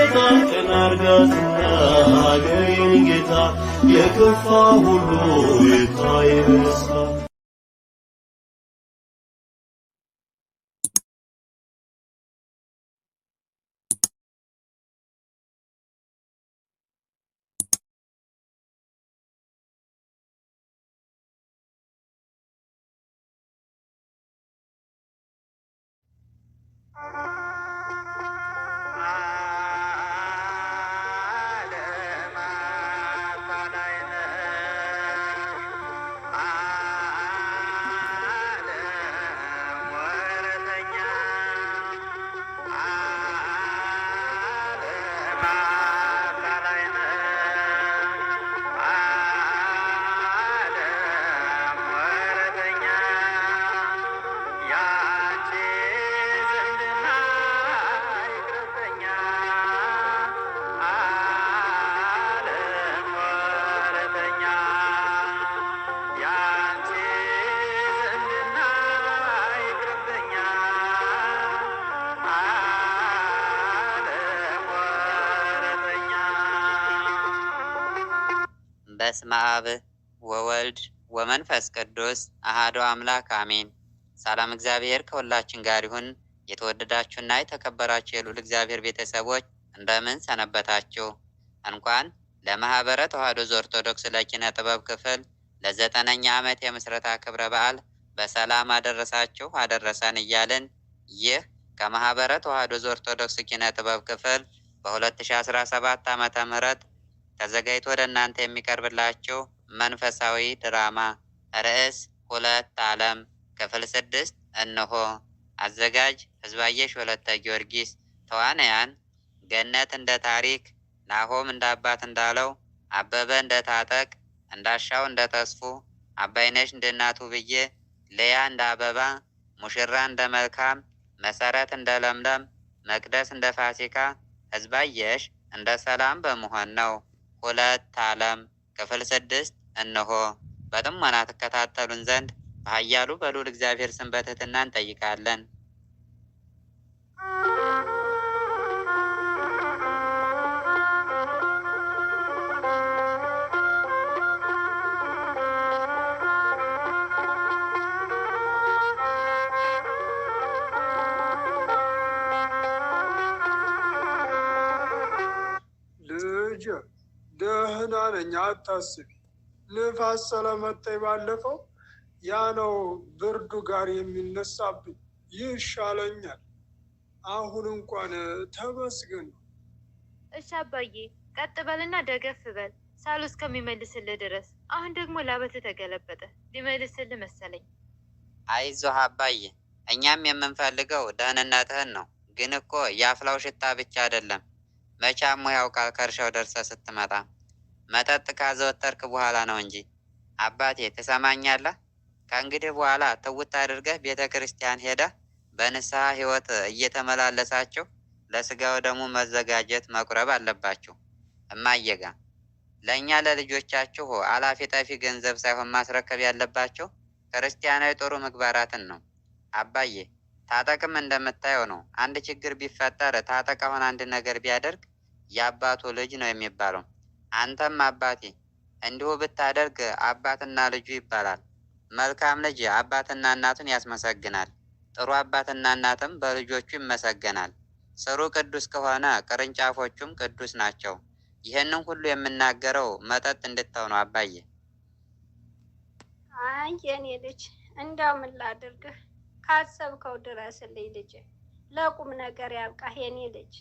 ጌታ ቀና አርጋትና ሀገሬን ጌታ የከፋ ሁሉ ይታይ በደስታ በስመ አብ ወወልድ ወመንፈስ ቅዱስ አሐዱ አምላክ አሜን። ሰላም እግዚአብሔር ከሁላችን ጋር ይሁን። የተወደዳችሁና የተከበራችሁ የልዑል እግዚአብሔር ቤተሰቦች እንደምን ሰነበታችሁ? እንኳን ለማህበረ ተዋሕዶ ዘኦርቶዶክስ ለኪነ ጥበብ ክፍል ለ9ኛ ዓመት የምስረታ ክብረ በዓል በሰላም አደረሳችሁ አደረሰን እያልን ይህ ከማህበረ ተዋሕዶ ዘኦርቶዶክስ ኪነ ጥበብ ክፍል በ2017 ዓመተ ምህረት ተዘጋጅቶ ወደ እናንተ የሚቀርብላችሁ መንፈሳዊ ድራማ ርዕስ ሁለት ዓለም ክፍል 6 እነሆ። አዘጋጅ ህዝባየሽ ወለተ ጊዮርጊስ። ተዋናያን ገነት እንደ ታሪክ፣ ናሆም እንደ አባት እንዳለው፣ አበበ እንደ ታጠቅ፣ እንዳሻው እንደ ተስፉ፣ አባይነሽ እንደ እናቱ ብዬ፣ ለያ እንደ አበባ፣ ሙሽራ እንደ መልካም፣ መሰረት እንደ ለምለም፣ መቅደስ እንደ ፋሲካ፣ ህዝባየሽ እንደ ሰላም በመሆን ነው። ሁለት ዓለም ክፍል 6 እነሆ። በጥሞና ተከታተሉን ዘንድ በኃያሉ በልዑል እግዚአብሔር ስም በትህትና እንጠይቃለን። ደህና ነኝ፣ አታስቢ። ንፋስ ስለመጣኝ ባለፈው ያ ነው ብርዱ ጋር የሚነሳብኝ። ይሻለኛል። አሁን እንኳን ተመስገን ነው። እሺ አባዬ፣ ቀጥ በልና ደገፍ በል ሳሉ እስከሚመልስልህ ድረስ። አሁን ደግሞ ላበት ተገለበጠ። ሊመልስልህ መሰለኝ። አይዞህ አባዬ፣ እኛም የምንፈልገው ደህንነትህን ነው። ግን እኮ የአፍላው ሽታ ብቻ አይደለም፣ መቻሙ ያውቃል ከእርሻው ደርሰህ ስትመጣ። መጠጥ ካዘወተርክ በኋላ ነው እንጂ። አባቴ ትሰማኛለህ? ከእንግዲህ በኋላ ትውት አድርገህ ቤተ ክርስቲያን ሄደህ በንስሐ ሕይወት እየተመላለሳችሁ ለስጋው ደሙ መዘጋጀት መቁረብ አለባችሁ። እማየጋ ለእኛ ለልጆቻችሁ አላፊ ጠፊ ገንዘብ ሳይሆን ማስረከብ ያለባችሁ ክርስቲያናዊ ጥሩ ምግባራትን ነው። አባዬ ታጠቅም እንደምታየው ነው። አንድ ችግር ቢፈጠር ታጠቅ አሁን አንድ ነገር ቢያደርግ የአባቱ ልጅ ነው የሚባለው። አንተም አባቴ እንዲሁ ብታደርግ አባትና ልጁ ይባላል። መልካም ልጅ አባትና እናቱን ያስመሰግናል። ጥሩ አባትና እናትም በልጆቹ ይመሰገናል። ስሩ ቅዱስ ከሆነ ቅርንጫፎቹም ቅዱስ ናቸው። ይህንን ሁሉ የምናገረው መጠጥ እንድተው ነው አባዬ። አይ የኔ ልጅ እንዳው ምን ላድርግህ? ካሰብከው ድረስልኝ ልጅ። ለቁም ነገር ያብቃህ የኔ ልጅ።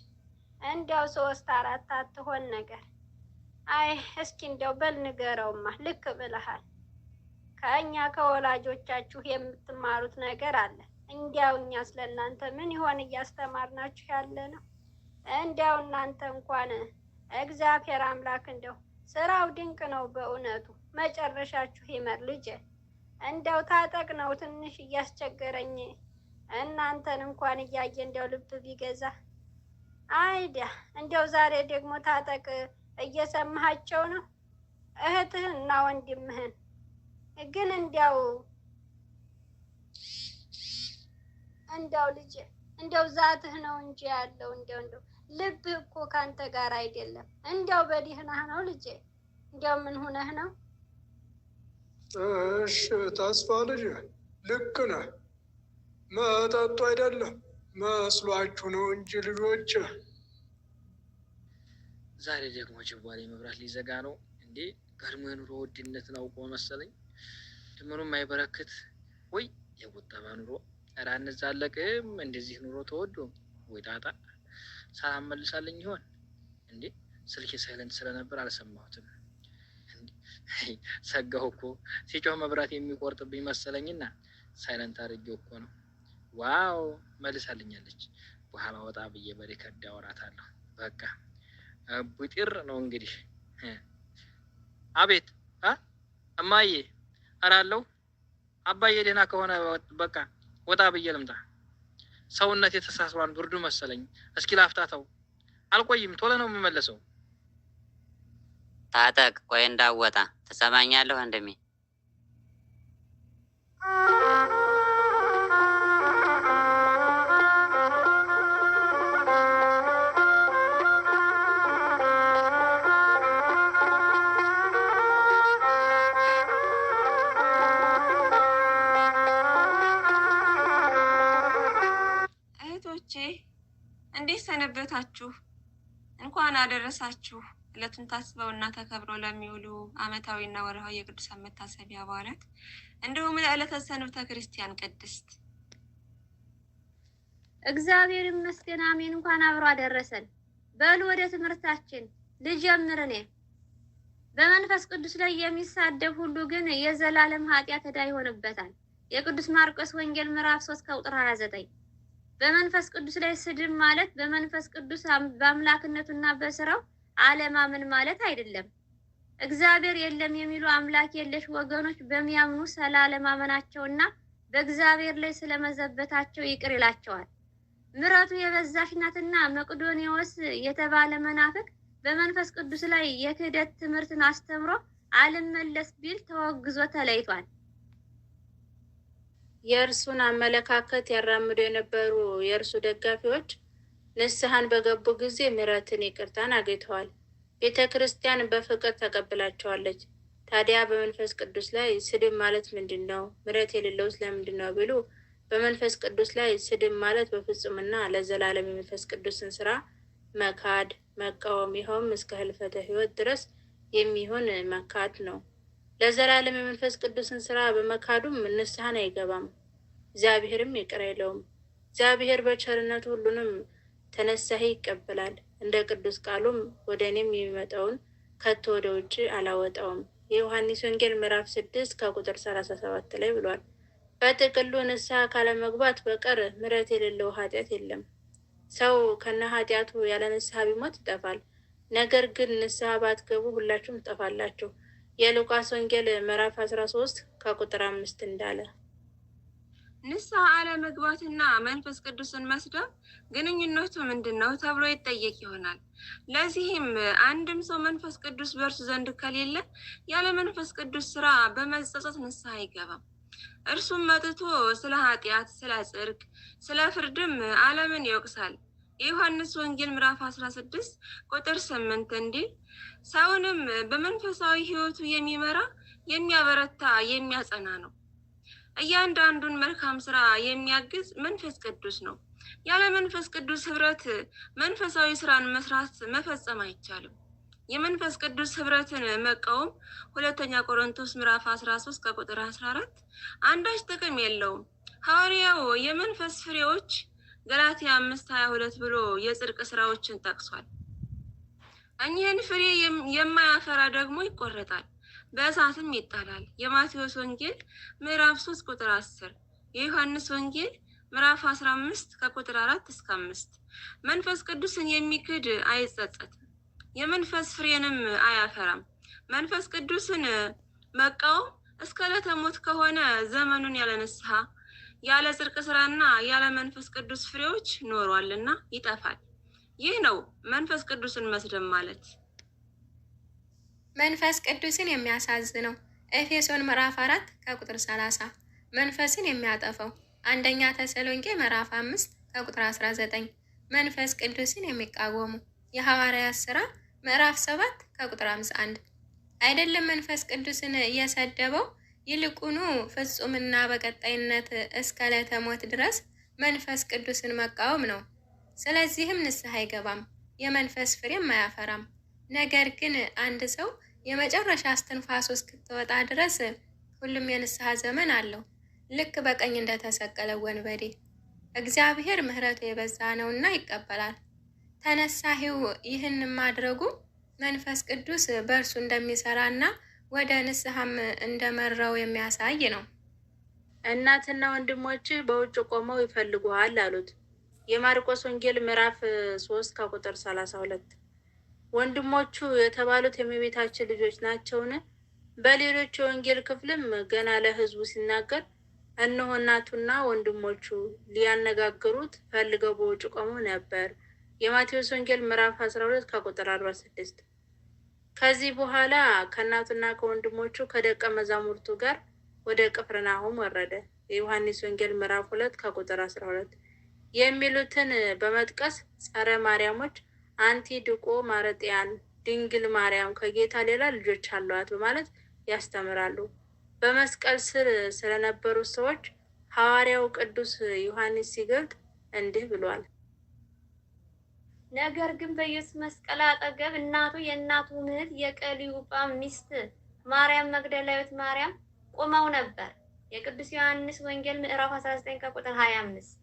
እንዲያው 3-4 አትሆን ነገር። አይ እስኪ እንዲያው በል ንገረውማ። ልክ ብለሃል። ከእኛ ከወላጆቻችሁ የምትማሩት ነገር አለ። እንዲያው እኛ ስለእናንተ ምን ይሆን እያስተማርናችሁ ያለ ነው? እንዲያው እናንተ እንኳን እግዚአብሔር አምላክ እንዲያው ስራው ድንቅ ነው በእውነቱ። መጨረሻችሁ ይመር ልጄ። እንዲያው ታጠቅ ነው ትንሽ እያስቸገረኝ። እናንተን እንኳን እያየ እንዲያው ልብ ቢገዛ አይዲያ። እንዲያው ዛሬ ደግሞ ታጠቅ እየሰማሃቸው ነው እህትህን እና ወንድምህን። ግን እንዲያው ልጄ እንዲያው ዛትህ ነው እንጂ ያለው እንዲያው ልብ እኮ ካንተ ጋር አይደለም። እንዲያው በዲህናህ ነው ልጄ። እንዲያው ምን ሆነህ ነው? እሺ ተስፋ ልጅ ልክ ነህ። መጠጡ አይደለም መስሏችሁ ነው እንጂ ልጆች። ዛሬ ደግሞ ጅቧሌ መብራት ሊዘጋ ነው እንዴ? ቀድሞ የኑሮ ውድነትን አውቆ መሰለኝ ድምሩም አይበረክት ወይ የቁጠባ ኑሮ። ኧረ አንዛለቅም እንደዚህ ኑሮ ተወዶ ወይ ጣጣ። ሰላም መልሳለኝ ይሆን እንዴ? ስልኬ ሳይለንት ስለነበር አልሰማሁትም። ሰጋሁ እኮ ሲጮህ መብራት የሚቆርጥብኝ መሰለኝና ሳይለንት አድርጌው እኮ ነው። ዋው መልሳልኛለች። በኋላ ወጣ ብዬ በሪከርድ አወራታለሁ። በቃ ቡጢር ነው እንግዲህ። አቤት እማዬ። ኧረ አለሁ አባዬ። ደህና ከሆነ በቃ ወጣ ብዬ ልምጣ። ሰውነት የተሳስሯን ብርዱ መሰለኝ። እስኪ ላፍታተው። አልቆይም፣ ቶሎ ነው የምመለሰው። ታጠቅ፣ ቆይ እንዳወጣ። ትሰማኛለህ ወንድሜ? እንዴት ሰነበታችሁ? እንኳን አደረሳችሁ። ዕለቱን ታስበውና ተከብረው ለሚውሉ ዓመታዊና ወርሃዊ የቅዱሳን መታሰቢያ በዓላት እንዲሁም ለዕለተ ሰንበተ ክርስቲያን ቅድስት። እግዚአብሔር ይመስገን፣ አሜን። እንኳን አብሮ አደረሰን። በሉ ወደ ትምህርታችን ልጀምር። እኔ በመንፈስ ቅዱስ ላይ የሚሳደብ ሁሉ ግን የዘላለም ኃጢአት ዕዳ ይሆንበታል። የቅዱስ ማርቆስ ወንጌል ምዕራፍ 3 ከቁጥር 29። በመንፈስ ቅዱስ ላይ ስድብ ማለት በመንፈስ ቅዱስ በአምላክነቱና በስራው አለማመን ማለት አይደለም። እግዚአብሔር የለም የሚሉ አምላክ የለሽ ወገኖች በሚያምኑ ስላለማመናቸውና በእግዚአብሔር ላይ ስለመዘበታቸው ይቅር ይላቸዋል። ምሕረቱ የበዛች ናትና መቅዶኒዎስ የተባለ መናፍቅ በመንፈስ ቅዱስ ላይ የክህደት ትምህርትን አስተምሮ አልመለስ ቢል ተወግዞ ተለይቷል። የእርሱን አመለካከት ያራምዱ የነበሩ የእርሱ ደጋፊዎች ንስሐን በገቡ ጊዜ ምሕረትን፣ ይቅርታን አግኝተዋል። ቤተ ክርስቲያን በፍቅር ተቀብላቸዋለች። ታዲያ በመንፈስ ቅዱስ ላይ ስድብ ማለት ምንድን ነው? ምሕረት የሌለውስ ለምንድን ነው ቢሉ በመንፈስ ቅዱስ ላይ ስድብ ማለት በፍጹምና ለዘላለም የመንፈስ ቅዱስን ስራ መካድ፣ መቃወም፣ ይኸውም እስከ ህልፈተ ሕይወት ድረስ የሚሆን መካድ ነው። ለዘላለም የመንፈስ ቅዱስን ስራ በመካዱም ንስሐን አይገባም፣ እግዚአብሔርም ይቅር አይለውም። እግዚአብሔር በቸርነቱ ሁሉንም ተነሳሂ ይቀበላል። እንደ ቅዱስ ቃሉም ወደ እኔም የሚመጣውን ከቶ ወደ ውጭ አላወጣውም። የዮሐንስ ወንጌል ምዕራፍ 6 ከቁጥር 37 ላይ ብሏል። በጥቅሉ ንስሐ ካለመግባት በቀር ምሕረት የሌለው ኃጢአት የለም። ሰው ከነ ኃጢአቱ ያለ ንስሐ ቢሞት ይጠፋል። ነገር ግን ንስሐ ባትገቡ ሁላችሁም ትጠፋላችሁ። የሉቃስ ወንጌል ምዕራፍ 13 ከቁጥር 5 እንዳለ። ንስሐ አለመግባትና መንፈስ ቅዱስን መስደብ ግንኙነቱ ምንድን ነው ተብሎ ይጠየቅ ይሆናል። ለዚህም አንድም ሰው መንፈስ ቅዱስ በእርሱ ዘንድ ከሌለ ያለ መንፈስ ቅዱስ ስራ በመጸጸት ንስሐ አይገባም። እርሱም መጥቶ ስለ ኃጢአት፣ ስለ ጽድቅ፣ ስለ ፍርድም ዓለምን ይወቅሳል። የዮሐንስ ወንጌል ምዕራፍ 16 ቁጥር 8 እንዲህ ሰውንም በመንፈሳዊ ሕይወቱ የሚመራ የሚያበረታ የሚያጸና ነው። እያንዳንዱን መልካም ስራ የሚያግዝ መንፈስ ቅዱስ ነው። ያለ መንፈስ ቅዱስ ህብረት መንፈሳዊ ስራን መስራት መፈጸም አይቻልም። የመንፈስ ቅዱስ ህብረትን መቃወም ሁለተኛ ቆሮንቶስ ምዕራፍ 13 ከቁጥር 14 አንዳች ጥቅም የለውም። ሐዋርያው የመንፈስ ፍሬዎች ገላትያ 5:22 ብሎ የጽድቅ ስራዎችን ጠቅሷል። እኚህን ፍሬ የማያፈራ ደግሞ ይቆረጣል፣ በእሳትም ይጣላል። የማቴዎስ ወንጌል ምዕራፍ 3 ቁጥር 10፣ የዮሐንስ ወንጌል ምዕራፍ 15 ከቁጥር 4 እስከ 5። መንፈስ ቅዱስን የሚክድ አይጸጸትም፣ የመንፈስ ፍሬንም አያፈራም። መንፈስ ቅዱስን መቃወም እስከ ዕለተ ሞት ከሆነ ዘመኑን ያለ ንስሐ፣ ያለ ጽድቅ ስራና ያለ መንፈስ ቅዱስ ፍሬዎች ኖሯልና ይጠፋል። ይህ ነው መንፈስ ቅዱስን መስደብ ማለት። መንፈስ ቅዱስን የሚያሳዝነው ኤፌሶን ምዕራፍ 4 ከቁጥር 30፣ መንፈስን የሚያጠፋው አንደኛ ተሰሎንቄ ምዕራፍ 5 ከቁጥር 19፣ መንፈስ ቅዱስን የሚቃወሙ። የሐዋርያት ሥራ ምዕራፍ 7 ከቁጥር 51። አይደለም መንፈስ ቅዱስን እየሰደበው ይልቁኑ ፍጹምና በቀጣይነት እስከ ዕለተ ሞት ድረስ መንፈስ ቅዱስን መቃወም ነው። ስለዚህም ንስሐ አይገባም፣ የመንፈስ ፍሬም አያፈራም። ነገር ግን አንድ ሰው የመጨረሻ እስትንፋሱ እስክትወጣ ድረስ ሁሉም የንስሐ ዘመን አለው፣ ልክ በቀኝ እንደተሰቀለው ወንበዴ። እግዚአብሔር ምሕረቱ የበዛ ነውና ይቀበላል። ተነሳሂው ይህን ማድረጉ መንፈስ ቅዱስ በእርሱ እንደሚሰራና ወደ ንስሐም እንደመራው የሚያሳይ ነው። እናትና ወንድሞች በውጭ ቆመው ይፈልጉሃል አሉት። የማርቆስ ወንጌል ምዕራፍ 3 ከቁጥር 32። ወንድሞቹ የተባሉት የእመቤታችን ልጆች ናቸውን? በሌሎች የወንጌል ክፍልም ገና ለሕዝቡ ሲናገር እነሆ እናቱና ወንድሞቹ ሊያነጋግሩት ፈልገው በውጭ ቆመው ነበር። የማቴዎስ ወንጌል ምዕራፍ 12 ከቁጥር 46። ከዚህ በኋላ ከእናቱና ከወንድሞቹ ከደቀ መዛሙርቱ ጋር ወደ ቅፍርናሆም ወረደ። የዮሐንስ ወንጌል ምዕራፍ 2 ከቁጥር 12 የሚሉትን በመጥቀስ ጸረ ማርያሞች አንቲ ድቆ ማረጥያን ድንግል ማርያም ከጌታ ሌላ ልጆች አሏት በማለት ያስተምራሉ። በመስቀል ስር ስለነበሩት ሰዎች ሐዋርያው ቅዱስ ዮሐንስ ሲገልጥ እንዲህ ብሏል። ነገር ግን በኢየሱስ መስቀል አጠገብ እናቱ፣ የእናቱ እህት የቀሊዮጳ ሚስት ማርያም መግደላዊት ማርያም ቆመው ነበር። የቅዱስ ዮሐንስ ወንጌል ምዕራፍ 19 ከቁጥር 25።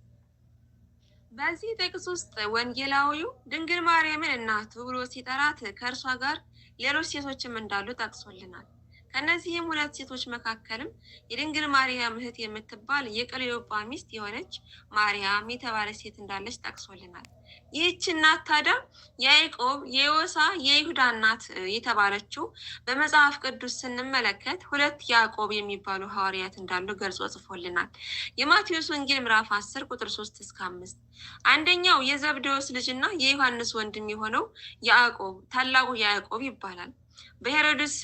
በዚህ ጥቅስ ውስጥ ወንጌላዊው ድንግል ማርያምን እናቱ ብሎ ሲጠራት ከእርሷ ጋር ሌሎች ሴቶችም እንዳሉ ጠቅሶልናል። ከነዚህም ሁለት ሴቶች መካከልም የድንግል ማርያም እህት የምትባል የቀሊዮጳ ሚስት የሆነች ማርያም የተባለች ሴት እንዳለች ጠቅሶልናል። ይህች እናት ታዲያ የያዕቆብ፣ የዮሳ፣ የይሁዳ እናት የተባለችው በመጽሐፍ ቅዱስ ስንመለከት ሁለት ያዕቆብ የሚባሉ ሐዋርያት እንዳሉ ገልጾ ጽፎልናል። የማቴዎስ ወንጌል ምዕራፍ 10 ቁጥር 3 እስከ 5። አንደኛው የዘብዴዎስ ልጅና የዮሐንስ ወንድም የሆነው ያዕቆብ ታላቁ ያዕቆብ ይባላል። በሄሮድስ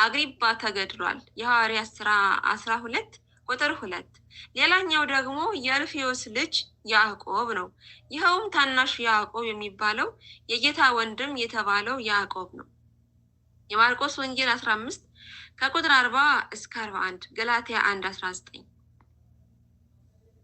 አግሪጳ ተገድሏል። የሐዋርያት ሥራ 12 ቁጥር 2። ሌላኛው ደግሞ የአልፌዎስ ልጅ ያዕቆብ ነው። ይኸውም ታናሹ ያዕቆብ የሚባለው የጌታ ወንድም የተባለው ያዕቆብ ነው። የማርቆስ ወንጌል 15 ከቁጥር 40 እስከ 41፣ ገላትያ 1:19።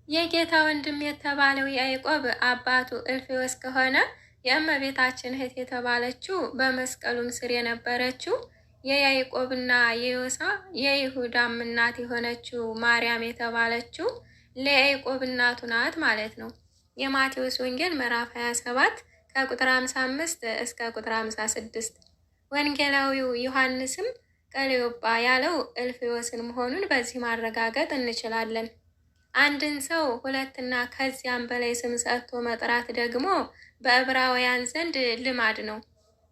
የጌታ ወንድም የተባለው ያዕቆብ አባቱ አልፌዎስ ከሆነ የእመቤታችን እህት የተባለችው በመስቀሉም ስር የነበረችው የያዕቆብና የዮሳ የይሁዳም እናት የሆነችው ማርያም የተባለችው ለያዕቆብ እናቱ ናት ማለት ነው። የማቴዎስ ወንጌል ምዕራፍ 27 ከቁጥር 55 እስከ ቁጥር 56። ወንጌላዊው ዮሐንስም ቀሊዮጳ ያለው አልፌዎስን መሆኑን በዚህ ማረጋገጥ እንችላለን። አንድን ሰው ሁለትና ከዚያም በላይ ስም ሰጥቶ መጥራት ደግሞ በዕብራውያን ዘንድ ልማድ ነው።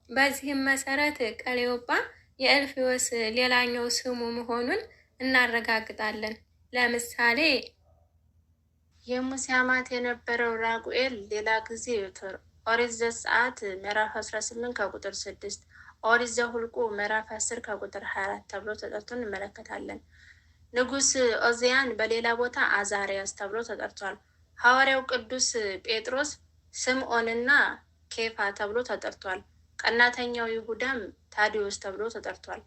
በዚህም መሰረት ቀሊዮጳ የአልፌዎስ ሌላኛው ስሙ መሆኑን እናረጋግጣለን። ለምሳሌ የሙሴ አማት የነበረው ራጉኤል ሌላ ጊዜ ኦሪት ዘጸአት ምዕራፍ 18 ከቁጥር 6፣ ኦሪት ዘኍልቍ ምዕራፍ 10 ከቁጥር 24 ተብሎ ተጠርቶ እንመለከታለን። ንጉስ ኦዚያን በሌላ ቦታ አዛሪያስ ተብሎ ተጠርቷል። ሐዋርያው ቅዱስ ጴጥሮስ ስምዖንና ኬፋ ተብሎ ተጠርቷል። ቀናተኛው ይሁዳም ታዲዮስ ተብሎ ተጠርቷል።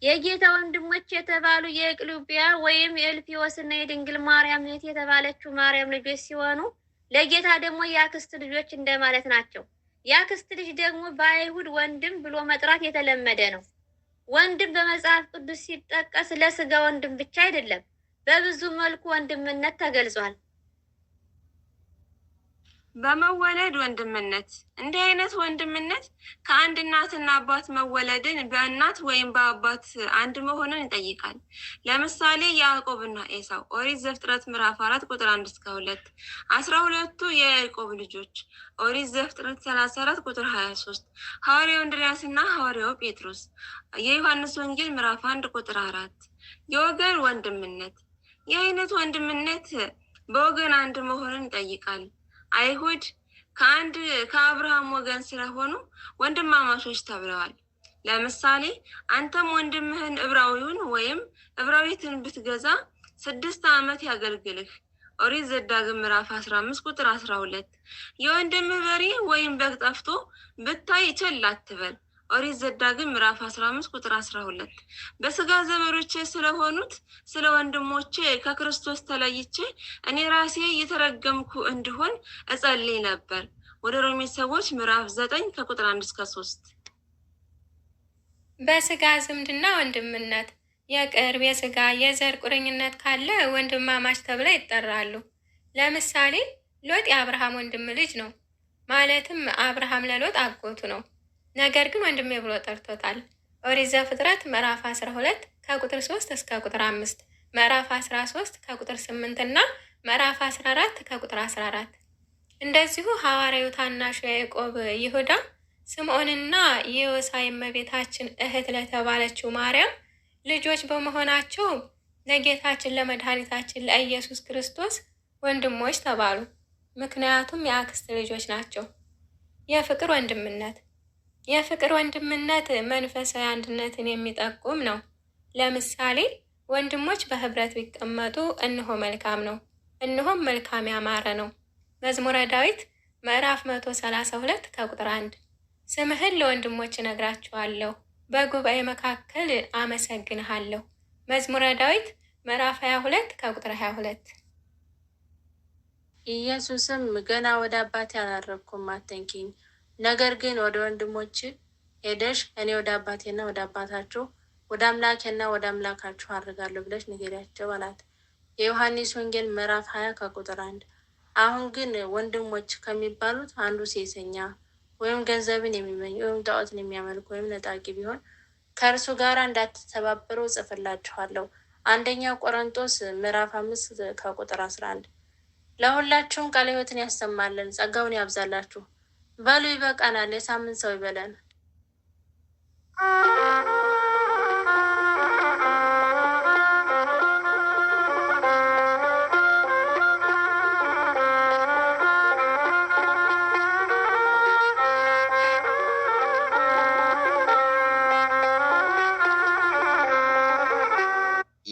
የጌታ ወንድሞች የተባሉ የቀሊዮጳ ወይም የአልፌዎስ እና የድንግል ማርያም እህት የተባለችው ማርያም ልጆች ሲሆኑ ለጌታ ደግሞ የአክስት ልጆች እንደማለት ናቸው። የአክስት ልጅ ደግሞ በአይሁድ ወንድም ብሎ መጥራት የተለመደ ነው። ወንድም በመጽሐፍ ቅዱስ ሲጠቀስ ለስጋ ወንድም ብቻ አይደለም፣ በብዙ መልኩ ወንድምነት ተገልጿል። በመወለድ ወንድምነት። እንዲህ አይነት ወንድምነት ከአንድ እናትና አባት መወለድን በእናት ወይም በአባት አንድ መሆንን ይጠይቃል። ለምሳሌ ያዕቆብና ኤሳው ኦሪት ዘፍጥረት ምዕራፍ 4 ቁጥር 1 እስከ 2፣ 12ቱ የያዕቆብ ልጆች ኦሪት ዘፍጥረት 34 ቁጥር 23፣ ሐዋርያው እንድርያስና ሐዋርያው ጴጥሮስ የዮሐንስ ወንጌል ምዕራፍ 1 ቁጥር 4። የወገን ወንድምነት። ይህ አይነት ወንድምነት በወገን አንድ መሆንን ይጠይቃል። አይሁድ ከአብርሃም ወገን ስለሆኑ ወንድማማቾች ተብለዋል። ለምሳሌ አንተም ወንድምህን ዕብራዊውን ወይም ዕብራዊትን ብትገዛ 6 ዓመት ያገልግልህ፣ ኦሪት ዘዳግም ምዕራፍ 15 ቁጥር 12 የወንድምህ በሬ ወይም በግ ጠፍቶ ብታይ ቸል አትበል። ኦሪት ዘዳግም ምዕራፍ 15 ቁጥር 12 በስጋ ዘመዶቼ ስለሆኑት ስለ ወንድሞቼ ከክርስቶስ ተለይቼ እኔ ራሴ የተረገምኩ እንድሆን እጸልይ ነበር። ወደ ሮሜ ሰዎች ምዕራፍ 9 ከቁጥር 1 እስከ 3። በስጋ ዝምድና ወንድምነት የቅርብ የስጋ የዘር ቁርኝነት ካለ ወንድማማች ተብለው ይጠራሉ። ለምሳሌ ሎጥ የአብርሃም ወንድም ልጅ ነው። ማለትም አብርሃም ለሎጥ አጎቱ ነው። ነገር ግን ወንድሜ ብሎ ጠርቶታል። ኦሪት ዘፍጥረት ምዕራፍ 12 ከቁጥር 3 እስከ ቁጥር 5፣ ምዕራፍ 13 ከቁጥር 8 እና ምዕራፍ 14 ከቁጥር 14። እንደዚሁ ሐዋርያው ታናሹ ያዕቆብ ይሁዳ ስምዖንና የዮሳ የእመቤታችን እህት ለተባለችው ማርያም ልጆች በመሆናቸው ለጌታችን ለመድኃኒታችን ለኢየሱስ ክርስቶስ ወንድሞች ተባሉ። ምክንያቱም የአክስት ልጆች ናቸው። የፍቅር ወንድምነት የፍቅር ወንድምነት መንፈሳዊ አንድነትን የሚጠቁም ነው። ለምሳሌ ወንድሞች በህብረት ቢቀመጡ እነሆ መልካም ነው፣ እነሆም መልካም ያማረ ነው። መዝሙረ ዳዊት ምዕራፍ 132 ከቁጥር 1። ስምህን ለወንድሞች እነግራቸዋለሁ፣ በጉባኤ መካከል አመሰግንሃለሁ። መዝሙረ ዳዊት ምዕራፍ 22 ከቁጥር 22። ኢየሱስም ገና ወደ አባቴ አላረግኩም አትንኪኝ፣ ነገር ግን ወደ ወንድሞች ሄደሽ እኔ ወደ አባቴና ወደ አባታችሁ ወደ አምላኬና ወደ አምላካችሁ አድርጋለሁ ብለሽ ንገሪያቸው አላት። የዮሐንስ ወንጌል ምዕራፍ 20 ከቁጥር 1። አሁን ግን ወንድሞች ከሚባሉት አንዱ ሴሰኛ ወይም ገንዘብን የሚመኝ ወይም ጣዖትን የሚያመልክ ወይም ነጣቂ ቢሆን ከእርሱ ጋር እንዳትተባበሩ እጽፍላችኋለሁ። አንደኛ ቆሮንቶስ ምዕራፍ 5 ከቁጥር 11። ለሁላችሁም ቃለ ሕይወትን ያሰማልን፣ ጸጋውን ያብዛላችሁ። በሉ ይበቃናል። የሳምንት ሰው ይበለን።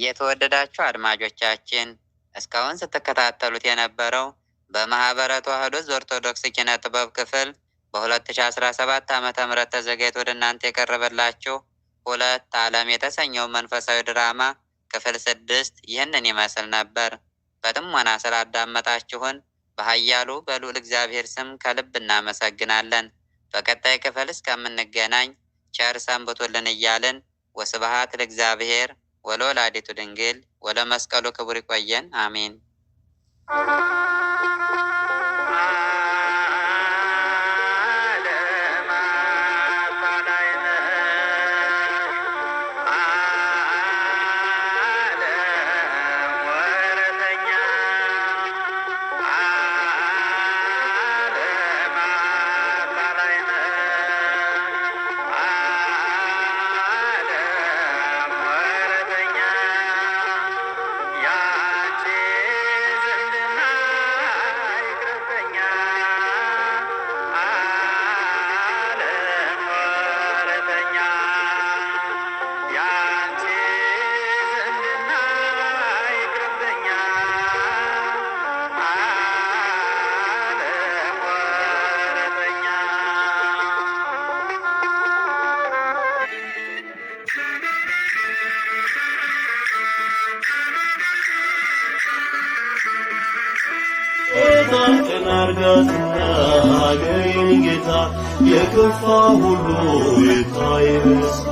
የተወደዳችሁ አድማጮቻችን እስካሁን ስትከታተሉት የነበረው በማህበረ ተዋሕዶ ኦርቶዶክስ ኪነ ጥበብ ክፍል በ2017 ዓ.ም ተዘጋጅቶ ወደ እናንተ የቀረበላችሁ ሁለት ዓለም የተሰኘው መንፈሳዊ ድራማ ክፍል 6 ይህንን ይመስል ነበር። በጥሞና ስላዳመጣችሁን በኃያሉ በልዑል እግዚአብሔር ስም ከልብ እናመሰግናለን። በቀጣይ ክፍል እስከምንገናኝ ቸር ሰንብቱልን እያልን ወስብሐት ለእግዚአብሔር ወለወላዲቱ ድንግል ወለመስቀሉ ክቡር። ይቆየን። አሜን። ቀን አርጋትና አገሬን ጌታ የከፋ ሁሉ ይታይ መስላ